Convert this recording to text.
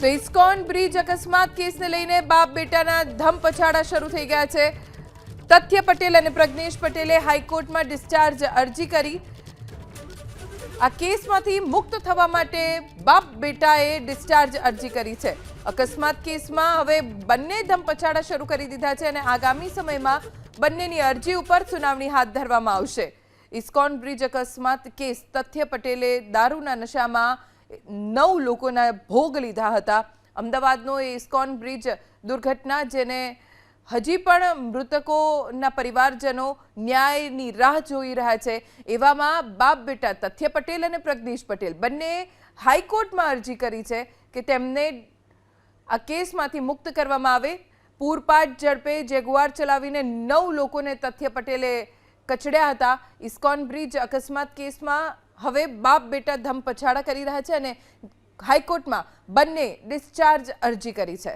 તો ISKCON bridge અકસ્માત કેસને લઈને બાપ બેટાના ધમપછાડા શરૂ થઈ ગયા છે। તથ્ય પટેલ અને પ્રજ્ઞેશ પટેલે હાઈકોર્ટમાં ડિસ્ચાર્જ અરજી કરી। આ કેસમાંથી મુક્ત થવા માટે બાપ બેટાએ ડિસ્ચાર્જ અરજી કરી છે। અકસ્માત કેસમાં હવે બંને ધમપછાડા શરૂ કરી દીધા છે અને આગામી સમયમાં બંનેની અરજી ઉપર સુનાવણી હાથ ધરવામાં આવશે। ઇસ્કોન બ્રિજ અકસ્માત કેસ તથ્ય પટેલે દારૂના નશામાં 9 લોકોના ભોગ લીધા હતા। અમદાવાદનો એ ઇસ્કોન બ્રિજ દુર્ઘટના જેને હજી પણ મૃતકોના પરિવારજનો ન્યાયની રાહ જોઈ રહ્યા છે। એવામાં બાપ બેટા તથ્ય પટેલ અને પ્રજ્ઞેશ પટેલ બંને હાઈકોર્ટમાં અરજી કરી છે કે તેમને આ કેસમાંથી મુક્ત કરવામાં આવે। પૂરપાટ ઝડપે જેગુઆર ચલાવીને 9 લોકોને તથ્ય પટેલે કચડ્યા હતા। ઇસ્કોન બ્રિજ અકસ્માત કેસમાં હવે બાપ બેટા ધમપછાડા કરી રહ્યા છે અને હાઈકોર્ટમાં બંને ડિસ્ચાર્જ અરજી કરી છે।